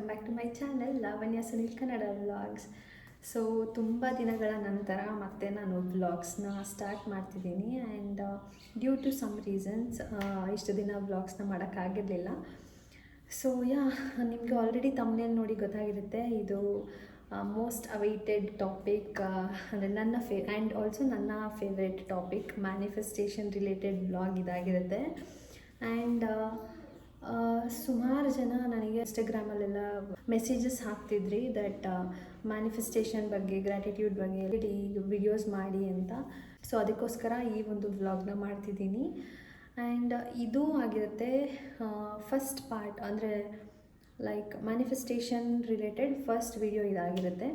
Back to my channel Lavanya Sunil Kannada vlogs. So ತುಂಬ ದಿನಗಳ ನಂತರ ಮತ್ತೆ ನಾನು ವ್ಲಾಗ್ಸ್ನ ಸ್ಟಾರ್ಟ್ ಮಾಡ್ತಿದ್ದೀನಿ and due to some reasons ಇಷ್ಟು ದಿನ ವ್ಲಾಗ್ಸ್ನ ಮಾಡೋಕ್ಕಾಗಿರಲಿಲ್ಲ. ಸೊ ನಿಮಗೆ ಆಲ್ರೆಡಿ ತಮ್ಮನೇಲಿ ನೋಡಿ ಗೊತ್ತಾಗಿರುತ್ತೆ, ಇದು ಮೋಸ್ಟ್ ಅವೈಟೆಡ್ ಟಾಪಿಕ್ ಅಂದರೆ ನನ್ನ ಆ್ಯಂಡ್ ಆಲ್ಸೋ ನನ್ನ favourite topic manifestation related vlog ಇದಾಗಿರುತ್ತೆ. ಆ್ಯಂಡ್ ಸುಮಾರು ಜನ ನನಗೆ ಇನ್ಸ್ಟಾಗ್ರಾಮಲ್ಲೆಲ್ಲ ಮೆಸೇಜಸ್ ಹಾಕ್ತಿದ್ರಿ ದಟ್ ಮ್ಯಾನಿಫೆಸ್ಟೇಷನ್ ಬಗ್ಗೆ, ಗ್ರ್ಯಾಟಿಟ್ಯೂಡ್ ಬಗ್ಗೆ ವಿಡಿಯೋಸ್ ಮಾಡಿ ಅಂತ. ಸೊ ಅದಕ್ಕೋಸ್ಕರ ಈ ಒಂದು ವ್ಲಾಗ್ನ ಮಾಡ್ತಿದ್ದೀನಿ. ಆ್ಯಂಡ್ ಇದು ಆಗಿರುತ್ತೆ ಫಸ್ಟ್ ಪಾರ್ಟ್, ಅಂದರೆ like manifestation related first video ಇದಾಗಿರುತ್ತೆ.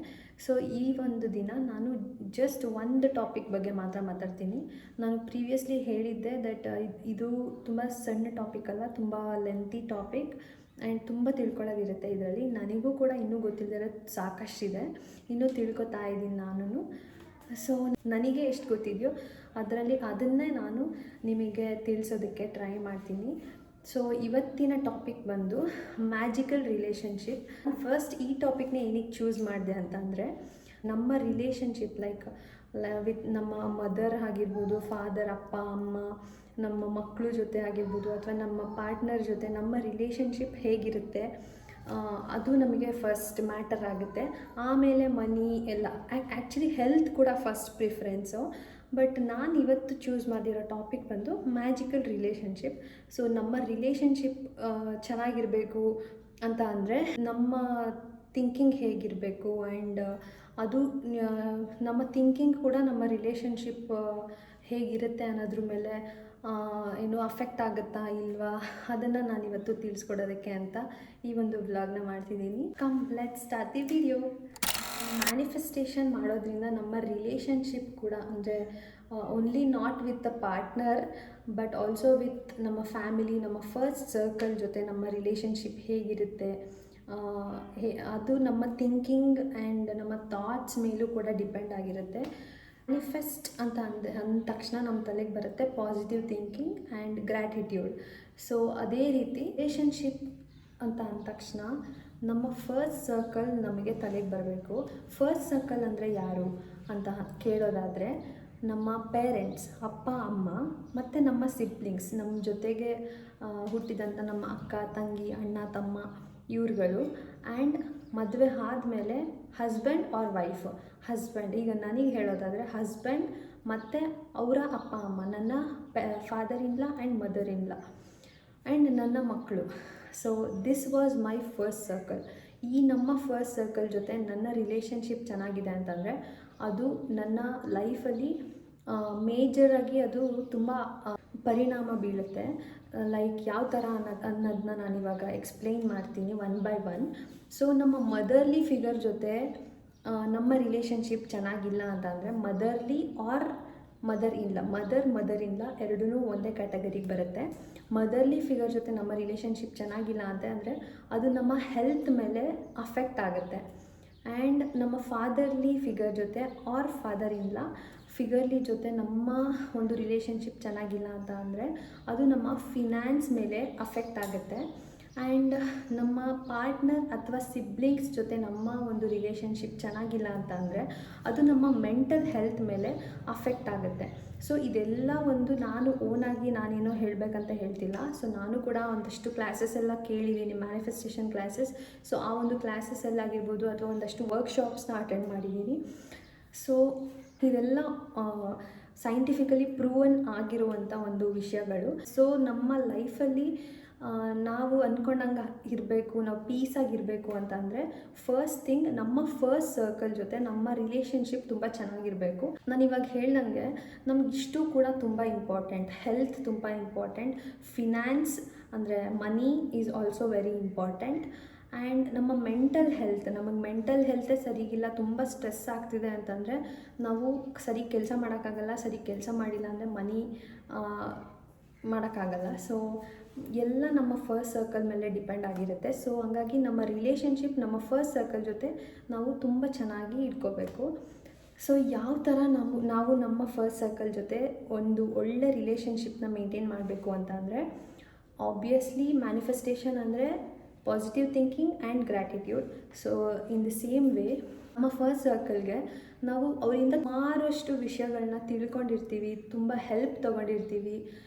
ಸೊ ಈ ಒಂದು ದಿನ ನಾನು ಜಸ್ಟ್ ಒಂದು ಟಾಪಿಕ್ ಬಗ್ಗೆ ಮಾತ್ರ ಮಾತಾಡ್ತೀನಿ. ನಾನು ಪ್ರೀವಿಯಸ್ಲಿ ಹೇಳಿದ್ದೆ ದಟ್ ಇದು ತುಂಬ ಸಣ್ಣ ಟಾಪಿಕ್ ಅಲ್ಲ, ತುಂಬ ಲೆಂತಿ ಟಾಪಿಕ್ ಆ್ಯಂಡ್ ತುಂಬ ತಿಳ್ಕೊಳ್ಳೋದಿರುತ್ತೆ ಇದರಲ್ಲಿ. ನನಗೂ ಕೂಡ ಇನ್ನೂ ಗೊತ್ತಿಲ್ಲದಿರೋದು ಸಾಕಷ್ಟಿದೆ, ಇನ್ನೂ ತಿಳ್ಕೊತಾ ಇದ್ದೀನಿ ನಾನು. ಸೊ ನನಗೆ ಎಷ್ಟು ಗೊತ್ತಿದೆಯೋ ಅದನ್ನೇ ನಾನು ನಿಮಗೆ ತಿಳಿಸೋದಕ್ಕೆ ಟ್ರೈ ಮಾಡ್ತೀನಿ. ಸೊ ಇವತ್ತಿನ ಟಾಪಿಕ್ ಬಂದು ಮ್ಯಾಜಿಕಲ್ ರಿಲೇಷನ್ಶಿಪ್. ಫಸ್ಟ್ ಈ ಟಾಪಿಕ್ನ ಏನಕ್ಕೆ ಚೂಸ್ ಮಾಡಿದೆ ಅಂತಂದರೆ, ನಮ್ಮ ರಿಲೇಷನ್ಶಿಪ್ ಲೈಕ್ ವಿತ್ ನಮ್ಮ ಮದರ್ ಆಗಿರ್ಬೋದು, ಫಾದರ್, ಅಪ್ಪ ಅಮ್ಮ, ನಮ್ಮ ಮಕ್ಕಳು ಜೊತೆ ಆಗಿರ್ಬೋದು, ಅಥವಾ ನಮ್ಮ ಪಾರ್ಟ್ನರ್ ಜೊತೆ ನಮ್ಮ ರಿಲೇಷನ್ಶಿಪ್ ಹೇಗಿರುತ್ತೆ ಅದು ನಮಗೆ ಫಸ್ಟ್ ಮ್ಯಾಟರ್ ಆಗುತ್ತೆ. ಆಮೇಲೆ ಮನಿ ಎಲ್ಲ, ಆ್ಯಕ್ಚುಲಿ ಹೆಲ್ತ್ ಕೂಡ ಫಸ್ಟ್ ಪ್ರಿಫರೆನ್ಸು. ಬಟ್ ನಾನು ಇವತ್ತು ಚೂಸ್ ಮಾಡಿರೋ ಟಾಪಿಕ್ ಬಂದು ಮ್ಯಾಜಿಕಲ್ ರಿಲೇಷನ್ಶಿಪ್. ಸೊ ನಮ್ಮ ರಿಲೇಷನ್ಶಿಪ್ ಚೆನ್ನಾಗಿರಬೇಕು ಅಂತ ಅಂದರೆ ನಮ್ಮ ಥಿಂಕಿಂಗ್ ಹೇಗಿರಬೇಕು ಆ್ಯಂಡ್ ಅದು ನಮ್ಮ ಥಿಂಕಿಂಗ್ ಕೂಡ ನಮ್ಮ ರಿಲೇಷನ್ಶಿಪ್ ಹೇಗಿರುತ್ತೆ ಅನ್ನೋದ್ರ ಮೇಲೆ ಏನು ಅಫೆಕ್ಟ್ ಆಗುತ್ತಾ ಇಲ್ವಾ, ಅದನ್ನು ನಾನಿವತ್ತು ತಿಳಿಸ್ಕೊಡೋದಕ್ಕೆ ಅಂತ ಈ ಒಂದು ವ್ಲಾಗ್ನ ಮಾಡ್ತಿದ್ದೀನಿ. Come let's start the video. Manifestation ಮಾಡೋದ್ರಿಂದ ನಮ್ಮ ರಿಲೇಷನ್ಶಿಪ್ ಕೂಡ, ಅಂದರೆ only not with the partner but also with ನಮ್ಮ ಫ್ಯಾಮಿಲಿ, ನಮ್ಮ ಫಸ್ಟ್ ಸರ್ಕಲ್ ಜೊತೆ ನಮ್ಮ ರಿಲೇಷನ್ಶಿಪ್ ಹೇಗಿರುತ್ತೆ ಅದು ನಮ್ಮ ಥಿಂಕಿಂಗ್ ಆ್ಯಂಡ್ ನಮ್ಮ ಥಾಟ್ಸ್ ಮೇಲೂ ಕೂಡ ಡಿಪೆಂಡ್ ಆಗಿರುತ್ತೆ. ಮ್ಯಾನಿಫೆಸ್ಟ್ ಅಂತ ಅಂದ ತಕ್ಷಣ ನಮ್ಮ ತಲೆಗೆ ಬರುತ್ತೆ positive thinking and gratitude. So ಅದೇ ರೀತಿ ರಿಲೇಷನ್ಶಿಪ್ ಅಂತ ಅಂದ ತಕ್ಷಣ ನಮ್ಮ ಫಸ್ಟ್ ಸರ್ಕಲ್ ನಮಗೆ ತಲೆಗೆ ಬರಬೇಕು. ಫಸ್ಟ್ ಸರ್ಕಲ್ ಅಂದರೆ ಯಾರು ಅಂತ ಕೇಳೋದಾದರೆ, ನಮ್ಮ ಪೇರೆಂಟ್ಸ್, ಅಪ್ಪ ಅಮ್ಮ, ಮತ್ತು ನಮ್ಮ ಸಿಬ್ಲಿಂಗ್ಸ್, ನಮ್ಮ ಜೊತೆಗೆ ಹುಟ್ಟಿದಂಥ ನಮ್ಮ ಅಕ್ಕ ತಂಗಿ, ಅಣ್ಣ ತಮ್ಮ, ಇವ್ರುಗಳು. ಆ್ಯಂಡ್ ಮದುವೆ ಆದಮೇಲೆ ಹಸ್ಬೆಂಡ್ ಆರ್ ವೈಫ್. ಹಸ್ಬೆಂಡ್, ಈಗ ನನಗೆ ಹೇಳೋದಾದರೆ ಹಸ್ಬೆಂಡ್ ಮತ್ತು ಅವರ ಅಪ್ಪ ಅಮ್ಮ, ನನ್ನ father in law and mother in law and ನನ್ನ ಮಕ್ಕಳು. So this was my first circle. ಈ ನಮ್ಮ ಫಸ್ಟ್ ಸರ್ಕಲ್ ಜೊತೆ ನನ್ನ ರಿಲೇಷನ್ಶಿಪ್ ಚೆನ್ನಾಗಿದೆ ಅಂತಂದರೆ ಅದು ನನ್ನ ಲೈಫಲ್ಲಿ ಮೇಜರಾಗಿ ಅದು ತುಂಬ ಪರಿಣಾಮ ಬೀಳುತ್ತೆ. ಲೈಕ್ ಯಾವ ಥರ ಅನ್ನೋದನ್ನ ನಾನಿವಾಗ ಎಕ್ಸ್ಪ್ಲೈನ್ ಮಾಡ್ತೀನಿ ಒನ್ ಬೈ ಒನ್. ಸೊ ನಮ್ಮ ಮದರ್ಲಿ ಫಿಗರ್ ಜೊತೆ ನಮ್ಮ ರಿಲೇಷನ್ಶಿಪ್ ಚೆನ್ನಾಗಿಲ್ಲ ಅಂತಂದರೆ ಮದರ್ಲಿ ಆರ್ ಮದರ್ ಇನ್ ಲಾ ಎರಡೂ ಒಂದೇ ಕ್ಯಾಟಗರಿಗೆ ಬರುತ್ತೆ. ಮದರ್ಲಿ ಫಿಗರ್ ಜೊತೆ ನಮ್ಮ ರಿಲೇಷನ್ಶಿಪ್ ಚೆನ್ನಾಗಿಲ್ಲ ಅಂತ ಅಂದರೆ ಅದು ನಮ್ಮ ಹೆಲ್ತ್ ಮೇಲೆ ಅಫೆಕ್ಟ್ ಆಗುತ್ತೆ. ಆ್ಯಂಡ್ ನಮ್ಮ ಫಾದರ್ಲಿ ಫಿಗರ್ ಜೊತೆ ಆರ್ ಫಾದರ್ ಇನ್ ಲಾ ಫಿಗರ್ಲಿ ಜೊತೆ ನಮ್ಮ ಒಂದು ರಿಲೇಷನ್ಶಿಪ್ ಚೆನ್ನಾಗಿಲ್ಲ ಅಂತ ಅಂದರೆ ಅದು ನಮ್ಮ ಫಿನಾನ್ಸ್ ಮೇಲೆ ಅಫೆಕ್ಟ್ ಆಗುತ್ತೆ. ಆ್ಯಂಡ್ ನಮ್ಮ ಪಾರ್ಟ್ನರ್ ಅಥವಾ ಸಿಬ್ಲಿಂಗ್ಸ್ ಜೊತೆ ನಮ್ಮ ಒಂದು ರಿಲೇಷನ್ಶಿಪ್ ಚೆನ್ನಾಗಿಲ್ಲ ಅಂತ ಅಂದರೆ ಅದು ನಮ್ಮ ಮೆಂಟಲ್ ಹೆಲ್ತ್ ಮೇಲೆ ಅಫೆಕ್ಟ್ ಆಗುತ್ತೆ. ಸೊ ಇದೆಲ್ಲ ಒಂದು ನಾನು ಓನಾಗಿ ನಾನೇನೋ ಹೇಳಬೇಕಂತ ಹೇಳ್ತಿಲ್ಲ. ಸೊ ನಾನು ಕೂಡ ಒಂದಷ್ಟು ಕ್ಲಾಸಸ್ ಎಲ್ಲ ಕೇಳಿದ್ದೀನಿ, ಮ್ಯಾನಿಫೆಸ್ಟೇಷನ್ ಕ್ಲಾಸಸ್. ಸೊ ಆ ಒಂದು ಕ್ಲಾಸಸ್ಸಲ್ಲಾಗಿರ್ಬೋದು ಅಥವಾ ಒಂದಷ್ಟು ವರ್ಕ್ಶಾಪ್ಸ್ನ ಅಟೆಂಡ್ ಮಾಡಿದ್ದೀನಿ. ಸೊ ಇದೆಲ್ಲ ಸೈಂಟಿಫಿಕಲಿ ಪ್ರೂವನ್ ಆಗಿರುವಂಥ ಒಂದು ವಿಷಯಗಳು. ಸೊ ನಮ್ಮ ಲೈಫಲ್ಲಿ ನಾವು ಅಂದ್ಕೊಂಡಂಗೆ ಇರಬೇಕು, ನಾವು ಪೀಸಾಗಿರಬೇಕು ಅಂತಂದರೆ ಫಸ್ಟ್ ಥಿಂಗ್ ನಮ್ಮ ಫಸ್ಟ್ ಸರ್ಕಲ್ ಜೊತೆ ನಮ್ಮ ರಿಲೇಷನ್ಶಿಪ್ ತುಂಬ ಚೆನ್ನಾಗಿರಬೇಕು. ನಾನು ಇವಾಗ ಹೇಳ್ದಂಗೆ ನಮಗಿಷ್ಟು ಕೂಡ ತುಂಬ ಇಂಪಾರ್ಟೆಂಟ್. ಹೆಲ್ತ್ ತುಂಬ ಇಂಪಾರ್ಟೆಂಟ್, ಫಿನಾನ್ಸ್ ಅಂದರೆ money is also very important. And ನಮ್ಮ ನಮಗೆ ಮೆಂಟಲ್ ಹೆಲ್ತೇ ಸರಿಗಿಲ್ಲ, ತುಂಬ ಸ್ಟ್ರೆಸ್ ಆಗ್ತಿದೆ ಅಂತಂದರೆ ನಾವು ಸರಿ ಕೆಲಸ ಮಾಡೋಕ್ಕಾಗಲ್ಲ, ಸರಿ ಕೆಲಸ ಮಾಡಿಲ್ಲ ಅಂದರೆ ಮನಿ ಮಾಡೋಕ್ಕಾಗಲ್ಲ. ಸೊ ಎಲ್ಲ ನಮ್ಮ ಫಸ್ಟ್ ಸರ್ಕಲ್ ಮೇಲೆ ಡಿಪೆಂಡ್ ಆಗಿರುತ್ತೆ. ಸೊ ಹಂಗಾಗಿ ನಮ್ಮ ರಿಲೇಷನ್ಶಿಪ್ ನಮ್ಮ ಫಸ್ಟ್ ಸರ್ಕಲ್ ಜೊತೆ ನಾವು ತುಂಬ ಚೆನ್ನಾಗಿ ಇಟ್ಕೋಬೇಕು. ಸೊ ಯಾವ ಥರ ನಾವು ನಮ್ಮ ಫಸ್ಟ್ ಸರ್ಕಲ್ ಜೊತೆ ಒಂದು ಒಳ್ಳೆ ರಿಲೇಷನ್ಶಿಪ್ನ ಮೇಂಟೈನ್ ಮಾಡಬೇಕು ಅಂತ ಅಂದರೆ, ಆಬ್ವಿಯಸ್ಲಿ ಮ್ಯಾನಿಫೆಸ್ಟೇಷನ್ ಅಂದರೆ positive thinking and gratitude. So in the same way ನಮ್ಮ ಫಸ್ಟ್ ಸರ್ಕಲ್ಗೆ ನಾವು ಅವರಿಂದ ಸುಮಾರಷ್ಟು ವಿಷಯಗಳನ್ನ ತಿಳ್ಕೊಂಡಿರ್ತೀವಿ, ತುಂಬ ಹೆಲ್ಪ್ ತೊಗೊಂಡಿರ್ತೀವಿ.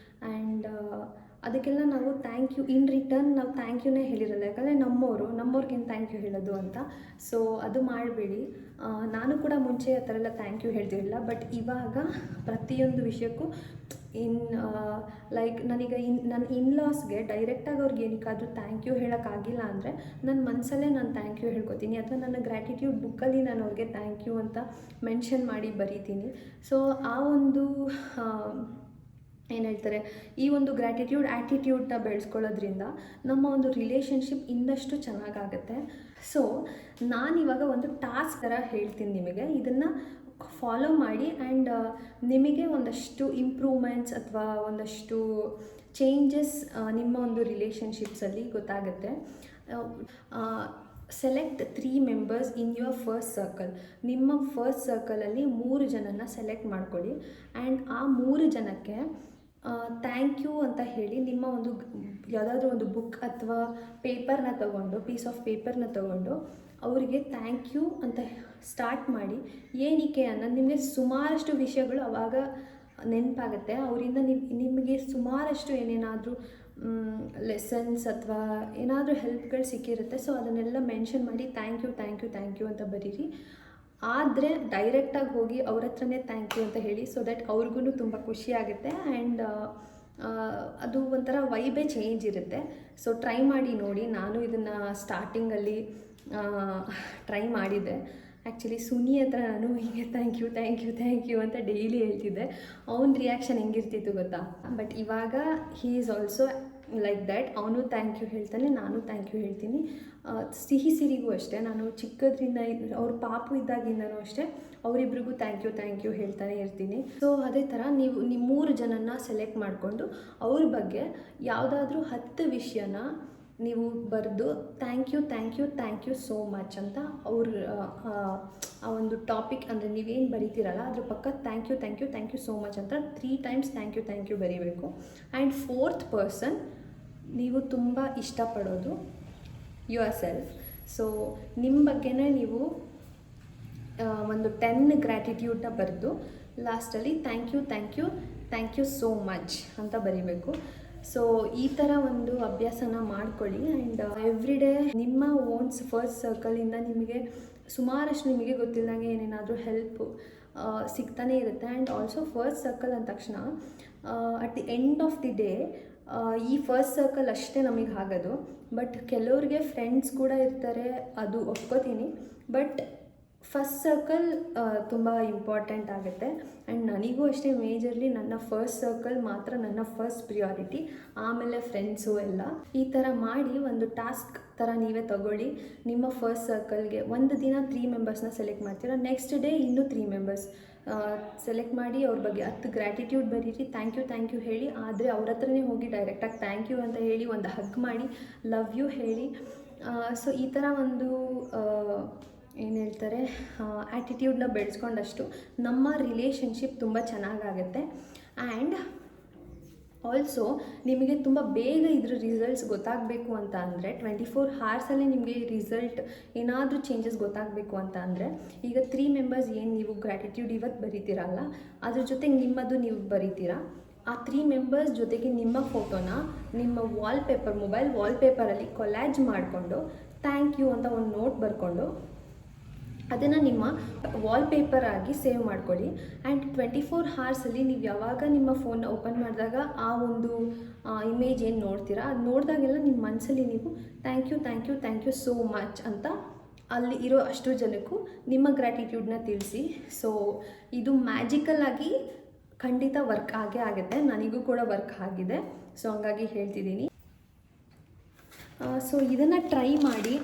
ಆ್ಯಂಡ್ ಅದಕ್ಕೆಲ್ಲ ನಾವು ಥ್ಯಾಂಕ್ ಯು ಇನ್ ರಿಟರ್ನ್ ನಾವು ಥ್ಯಾಂಕ್ ಯುನೇ ಹೇಳಿರಲ್ಲ, ಯಾಕಂದರೆ ನಮ್ಮವ್ರಿಗೇನು ಥ್ಯಾಂಕ್ ಯು ಹೇಳೋದು ಅಂತ. ಸೊ ಅದು ಮಾಡಬೇಡಿ. ನಾನು ಕೂಡ ಮುಂಚೆ ಆ ಥರ ಎಲ್ಲ ಥ್ಯಾಂಕ್ ಯು ಹೇಳ್ತಿರಲಿಲ್ಲ, ಬಟ್ ಇವಾಗ ಪ್ರತಿಯೊಂದು ವಿಷಯಕ್ಕೂ ಲೈಕ್ ನನ್ನ ಇನ್ಲಾಸ್ಗೆ ಡೈರೆಕ್ಟಾಗಿ ಅವ್ರಿಗೆ ಏನಕ್ಕಾದರೂ ಥ್ಯಾಂಕ್ ಯು ಹೇಳೋಕ್ಕಾಗಿಲ್ಲ ಅಂದರೆ ನನ್ನ ಮನಸ್ಸಲ್ಲೇ ನಾನು ಥ್ಯಾಂಕ್ ಯು ಹೇಳ್ಕೊತೀನಿ, ಅಥವಾ ನನ್ನ ಗ್ರ್ಯಾಟಿಟ್ಯೂಡ್ ಬುಕ್ಕಲ್ಲಿ ನಾನು ಅವ್ರಿಗೆ ಥ್ಯಾಂಕ್ ಯು ಅಂತ ಮೆನ್ಷನ್ ಮಾಡಿ ಬರೀತೀನಿ. ಸೊ ಆ ಒಂದು ಏನು ಹೇಳ್ತಾರೆ, ಈ ಒಂದು ಗ್ರ್ಯಾಟಿಟ್ಯೂಡ್ ಆ್ಯಟಿಟ್ಯೂಡ್ನ ಬೆಳೆಸ್ಕೊಳ್ಳೋದ್ರಿಂದ ನಮ್ಮ ಒಂದು ರಿಲೇಷನ್ಶಿಪ್ ಇನ್ನಷ್ಟು ಚೆನ್ನಾಗಾಗುತ್ತೆ. ಸೊ ನಾನಿವಾಗ ಒಂದು ಟಾಸ್ಕ್ ಥರ ಹೇಳ್ತೀನಿ ನಿಮಗೆ, ಇದನ್ನು ಫಾಲೋ ಮಾಡಿ ಆ್ಯಂಡ್ ನಿಮಗೆ ಒಂದಷ್ಟು ಇಂಪ್ರೂವ್ಮೆಂಟ್ಸ್ ಅಥವಾ ಒಂದಷ್ಟು ಚೇಂಜಸ್ ನಿಮ್ಮ ಒಂದು ರಿಲೇಷನ್ಶಿಪ್ಸಲ್ಲಿ ಗೊತ್ತಾಗುತ್ತೆ. Select 3 members in your first circle. ನಿಮ್ಮ ಫಸ್ಟ್ ಸರ್ಕಲಲ್ಲಿ 3 ಜನನ ಸೆಲೆಕ್ಟ್ ಮಾಡ್ಕೊಳ್ಳಿ ಆ್ಯಂಡ್ ಆ 3 ಜನಕ್ಕೆ ಥ್ಯಾಂಕ್ ಯು ಅಂತ ಹೇಳಿ ನಿಮ್ಮ ಒಂದು ಯಾವುದಾದ್ರೂ ಒಂದು ಬುಕ್ ಅಥವಾ ಪೇಪರ್ನ ತೊಗೊಂಡು, ಪೀಸ್ ಆಫ್ ಪೇಪರ್ನ ತೊಗೊಂಡು ಅವರಿಗೆ ಥ್ಯಾಂಕ್ ಯು ಅಂತ ಸ್ಟಾರ್ಟ್ ಮಾಡಿ. ಏನಕ್ಕೆ ಅನ್ನೋದು ನಿಮಗೆ ಸುಮಾರಷ್ಟು ವಿಷಯಗಳು ಆವಾಗ ನೆನಪಾಗುತ್ತೆ. ಅವರಿಂದ ನಿಮಗೆ ಸುಮಾರಷ್ಟು ಏನೇನಾದರೂ ಲೆಸನ್ಸ್ ಅಥವಾ ಏನಾದರೂ ಹೆಲ್ಪ್ಗಳು ಸಿಕ್ಕಿರುತ್ತೆ. ಸೊ ಅದನ್ನೆಲ್ಲ ಮೆನ್ಷನ್ ಮಾಡಿ thank you thank you thank you ಅಂತ ಬರೀರಿ. ಆದರೆ ಡೈರೆಕ್ಟಾಗಿ ಹೋಗಿ ಅವ್ರ ಹತ್ರನೇ ಥ್ಯಾಂಕ್ ಯು ಅಂತ ಹೇಳಿ, ಸೊ ದ್ಯಾಟ್ ಅವ್ರಿಗೂ ತುಂಬ ಖುಷಿ ಆಗುತ್ತೆ ಆ್ಯಂಡ್ ಅದು ಒಂಥರ ವೈಬೇ ಚೇಂಜ್ ಇರುತ್ತೆ. ಸೊ ಟ್ರೈ ಮಾಡಿ ನೋಡಿ. ನಾನು ಇದನ್ನು ಸ್ಟಾರ್ಟಿಂಗಲ್ಲಿ ಟ್ರೈ ಮಾಡಿದ್ದೆ. ಆ್ಯಕ್ಚುಲಿ ಸುನಿ ಹತ್ರ ನಾನು ಹೀಗೆ thank you thank you thank you ಅಂತ ಡೈಲಿ ಹೇಳ್ತಿದ್ದೆ. ಅವ್ನ ರಿಯಾಕ್ಷನ್ ಹೆಂಗಿರ್ತಿತ್ತು ಗೊತ್ತಾ. ಬಟ್ ಇವಾಗ he is also like that. ಅವನು ಥ್ಯಾಂಕ್ ಯು ಹೇಳ್ತಾನೆ, ನಾನು ಥ್ಯಾಂಕ್ ಯು ಹೇಳ್ತೀನಿ. ಸಿರಿಗೂ ಅಷ್ಟೇ, ನಾನು ಚಿಕ್ಕದ್ರಿಂದ ಅವ್ರ ಪಾಪು ಇದ್ದಾಗಿಂದನೂ ಅಷ್ಟೇ ಅವರಿಬ್ರಿಗೂ ಥ್ಯಾಂಕ್ ಯು ಹೇಳ್ತಾನೆ ಇರ್ತೀನಿ. ಸೊ ಅದೇ ಥರ ನೀವು 3 ಜನನ ಸೆಲೆಕ್ಟ್ ಮಾಡಿಕೊಂಡು ಅವ್ರ ಬಗ್ಗೆ ಯಾವುದಾದ್ರೂ 10 ವಿಷಯನ ನೀವು ಬರೆದು ಥ್ಯಾಂಕ್ ಯು ಸೋ ಮಚ್ ಅಂತ ಅವ್ರ ಆ ಒಂದು ಟಾಪಿಕ್ ಅಂದರೆ ನೀವೇನು ಬರೀತೀರಲ್ಲ ಅದ್ರ ಪಕ್ಕ ಥ್ಯಾಂಕ್ ಯು ಸೋ ಮಚ್ ಅಂತ 3 ಟೈಮ್ಸ್ ಥ್ಯಾಂಕ್ ಯು ಬರೀಬೇಕು. ಆ್ಯಂಡ್ 4th ಪರ್ಸನ್ ನೀವು ತುಂಬ ಇಷ್ಟಪಡೋದು ಯುವರ್ ಸೆಲ್ಫ್. ಸೊ ನಿಮ್ಮ ಬಗ್ಗೆನೇ ನೀವು ಒಂದು 10 ಗ್ರ್ಯಾಟಿಟ್ಯೂಡ್ನ ಬರೆದು ಲಾಸ್ಟಲ್ಲಿ ಥ್ಯಾಂಕ್ ಯು ಸೋ ಮಚ್ ಅಂತ ಬರೀಬೇಕು. ಸೊ ಈ ಥರ ಒಂದು ಅಭ್ಯಾಸನ ಮಾಡ್ಕೊಳ್ಳಿ. ಆ್ಯಂಡ್ ಎವ್ರಿ ಡೇ ನಿಮ್ಮ ಓನ್ಸ್ ಫಸ್ಟ್ ಸರ್ಕಲಿಂದ ನಿಮಗೆ ಸುಮಾರಷ್ಟು ನಿಮಗೆ ಗೊತ್ತಿಲ್ಲದಂಗೆ ಏನೇನಾದರೂ ಹೆಲ್ಪ್ ಸಿಗ್ತಾನೆ ಇರುತ್ತೆ. ಆ್ಯಂಡ್ ಆಲ್ಸೋ ಫಸ್ಟ್ ಸರ್ಕಲ್ ಅಂದ ತಕ್ಷಣ at the end of the day ಈ ಫಸ್ಟ್ ಸರ್ಕಲ್ ಅಷ್ಟೇ ನಮಗೆ ಆಗೋದು. ಬಟ್ ಕೆಲವ್ರಿಗೆ ಫ್ರೆಂಡ್ಸ್ ಕೂಡ ಇರ್ತಾರೆ, ಅದು ಒಪ್ಕೋತೀನಿ. ಬಟ್ ಫಸ್ಟ್ ಸರ್ಕಲ್ ತುಂಬ ಇಂಪಾರ್ಟೆಂಟ್ ಆಗುತ್ತೆ. ಆ್ಯಂಡ್ ನನಗೂ ಅಷ್ಟೇ ಮೇಜರ್ಲಿ ನನ್ನ ಫಸ್ಟ್ ಸರ್ಕಲ್ ಮಾತ್ರ ನನ್ನ ಫಸ್ಟ್ ಪ್ರಿಯಾರಿಟಿ, ಆಮೇಲೆ ಫ್ರೆಂಡ್ಸು ಎಲ್ಲ. ಈ ಥರ ಮಾಡಿ ಒಂದು ಟಾಸ್ಕ್ ಥರ ನೀವೇ ತಗೊಳ್ಳಿ. ನಿಮ್ಮ ಫಸ್ಟ್ ಸರ್ಕಲ್ಗೆ ಒಂದು ದಿನ 3 ಮೆಂಬರ್ಸ್ನ ಸೆಲೆಕ್ಟ್ ಮಾಡ್ತೀರಾ, ನೆಕ್ಸ್ಟ್ ಡೇ ಇನ್ನೂ 3 ಮೆಂಬರ್ಸ್ ಸೆಲೆಕ್ಟ್ ಮಾಡಿ ಅವ್ರ ಬಗ್ಗೆ 10 ಗ್ರ್ಯಾಟಿಟ್ಯೂಡ್ ಬರೀರಿ, ಥ್ಯಾಂಕ್ ಯು ಹೇಳಿ. ಆದರೆ ಅವ್ರ ಹತ್ರನೇ ಹೋಗಿ ಡೈರೆಕ್ಟಾಗಿ ಥ್ಯಾಂಕ್ ಯು ಅಂತ ಹೇಳಿ ಒಂದು ಹಗ್ ಮಾಡಿ ಲವ್ ಯು ಹೇಳಿ. ಸೊ ಈ ಥರ ಒಂದು ಏನು ಹೇಳ್ತಾರೆ ಆ್ಯಟಿಟ್ಯೂಡ್ನ ಬೆಳೆಸ್ಕೊಂಡಷ್ಟು ನಮ್ಮ ರಿಲೇಷನ್ಶಿಪ್ ತುಂಬ ಚೆನ್ನಾಗಾಗುತ್ತೆ. ಆ್ಯಂಡ್ ಆಲ್ಸೋ ನಿಮಗೆ ತುಂಬ ಬೇಗ ಇದ್ರ ರಿಸಲ್ಟ್ಸ್ ಗೊತ್ತಾಗಬೇಕು ಅಂತ ಅಂದರೆ 24 hours ನಿಮಗೆ ರಿಸಲ್ಟ್ ಏನಾದರೂ ಚೇಂಜಸ್ ಗೊತ್ತಾಗಬೇಕು ಅಂತ ಅಂದರೆ ಈಗ 3 ಮೆಂಬರ್ಸ್ ಏನು ನೀವು ಗ್ರ್ಯಾಟಿಟ್ಯೂಡ್ ಇವತ್ತು ಬರೀತೀರಲ್ಲ, ಅದ್ರ ಜೊತೆಗೆ ನಿಮ್ಮದು ನೀವು ಬರೀತೀರಾ. ಆ 3 ಮೆಂಬರ್ಸ್ ಜೊತೆಗೆ ನಿಮ್ಮ ಫೋಟೋನ ನಿಮ್ಮ ಮೊಬೈಲ್ ವಾಲ್ಪೇಪರಲ್ಲಿ ಕೊಲ್ಯಾಜ್ ಮಾಡಿಕೊಂಡು ಥ್ಯಾಂಕ್ ಯು ಅಂತ ಒಂದು ನೋಟ್ ಬರ್ಕೊಂಡು ಅದನ್ನು ನಿಮ್ಮ ವಾಲ್ಪೇಪರ್ ಆಗಿ ಸೇವ್ ಮಾಡ್ಕೊಳ್ಳಿ. ಆ್ಯಂಡ್ 24 hours ನೀವು ಯಾವಾಗ ನಿಮ್ಮ ಫೋನ್ನ ಓಪನ್ ಮಾಡಿದಾಗ ಆ ಒಂದು ಇಮೇಜ್ ಏನು ನೋಡ್ತೀರಾ, ಅದು ನೋಡಿದಾಗೆಲ್ಲ ನಿಮ್ಮ ಮನಸ್ಸಲ್ಲಿ ನೀವು ಥ್ಯಾಂಕ್ ಯು ಸೋ ಮಚ್ ಅಂತ ಅಲ್ಲಿ ಇರೋ ಅಷ್ಟು ಜನಕ್ಕೂ ನಿಮ್ಮ ಗ್ರ್ಯಾಟಿಟ್ಯೂಡ್ನ ತಿಳಿಸಿ. ಸೊ ಇದು ಮ್ಯಾಜಿಕಲ್ ಆಗಿ ಖಂಡಿತ ವರ್ಕ್ ಆಗೇ ಆಗುತ್ತೆ. ನನಗೂ ಕೂಡ ವರ್ಕ್ ಆಗಿದೆ. ಸೊ ಹಂಗಾಗಿ ಹೇಳ್ತಿದ್ದೀನಿ. ಸೊ ಇದನ್ನು ಟ್ರೈ ಮಾಡಿ.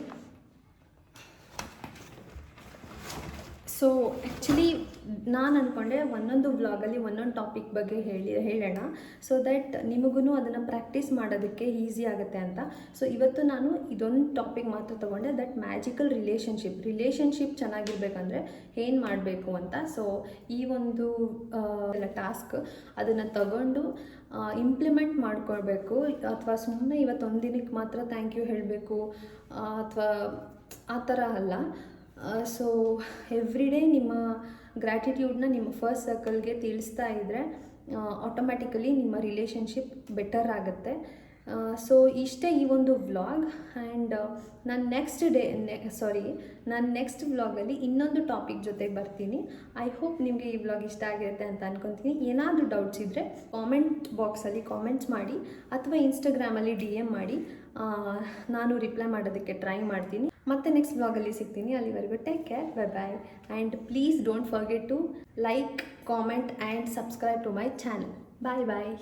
ಸೊ ಆ್ಯಕ್ಚುಲಿ ನಾನು ಅಂದ್ಕೊಂಡೆ ಒಂದೊಂದು ವ್ಲಾಗಲ್ಲಿ ಒಂದೊಂದು ಟಾಪಿಕ್ ಬಗ್ಗೆ ಹೇಳೋಣ, ಸೊ ದಟ್ ನಿಮಗೂ ಅದನ್ನು ಪ್ರಾಕ್ಟೀಸ್ ಮಾಡೋದಕ್ಕೆ ಈಸಿ ಆಗುತ್ತೆ ಅಂತ. ಸೊ ಇವತ್ತು ನಾನು ಇದೊಂದು ಟಾಪಿಕ್ ಮಾತ್ರ ತೊಗೊಂಡೆ, ದಟ್ ಮ್ಯಾಜಿಕಲ್ ರಿಲೇಷನ್ಶಿಪ್ ಚೆನ್ನಾಗಿರ್ಬೇಕಂದ್ರೆ ಏನು ಮಾಡಬೇಕು ಅಂತ. ಸೊ ಈ ಒಂದು ಟಾಸ್ಕ್ ಅದನ್ನು ತಗೊಂಡು ಇಂಪ್ಲಿಮೆಂಟ್ ಮಾಡ್ಕೊಳ್ಬೇಕು, ಅಥವಾ ಸುಮ್ಮನೆ ಇವತ್ತೊಂದು ದಿನಕ್ಕೆ ಮಾತ್ರ ಥ್ಯಾಂಕ್ ಯು ಹೇಳಬೇಕು ಅಥವಾ ಆ ಥರ ಅಲ್ಲ. ಸೊ ಎವ್ರಿ ಡೇ ನಿಮ್ಮ ಗ್ರ್ಯಾಟಿಟ್ಯೂಡ್ನ ನಿಮ್ಮ ಫಸ್ಟ್ ಸರ್ಕಲ್ಗೆ ತಿಳಿಸ್ತಾ ಇದ್ದರೆ ಆಟೋಮ್ಯಾಟಿಕಲಿ ನಿಮ್ಮ ರಿಲೇಷನ್ಶಿಪ್ ಬೆಟರ್ ಆಗುತ್ತೆ. ಸೊ ಇಷ್ಟೇ ಈ ಒಂದು ವ್ಲಾಗ್. ಆ್ಯಂಡ್ ನಾನು ನೆಕ್ಸ್ಟ್ ವ್ಲಾಗಲ್ಲಿ ಇನ್ನೊಂದು ಟಾಪಿಕ್ ಜೊತೆಗೆ ಬರ್ತೀನಿ. ಐ ಹೋಪ್ ನಿಮಗೆ ಈ ವ್ಲಾಗ್ ಇಷ್ಟ ಆಗಿರುತ್ತೆ ಅಂತ ಅಂದ್ಕೊತೀನಿ. ಏನಾದರೂ ಡೌಟ್ಸ್ ಇದ್ದರೆ ಕಾಮೆಂಟ್ ಬಾಕ್ಸಲ್ಲಿ ಕಾಮೆಂಟ್ಸ್ ಮಾಡಿ ಅಥವಾ ಇನ್ಸ್ಟಾಗ್ರಾಮಲ್ಲಿ DM ಮಾಡಿ, ನಾನು ರಿಪ್ಲೈ ಮಾಡೋದಕ್ಕೆ ಟ್ರೈ ಮಾಡ್ತೀನಿ. ಮತ್ತೆ ನೆಕ್ಸ್ಟ್ ವ್ಲಾಗಲ್ಲಿ ಸಿಗ್ತೀನಿ. ಅಲ್ಲಿವರೆಗೂ take care, bye. And please don't forget to like, comment and subscribe to my channel. Bye.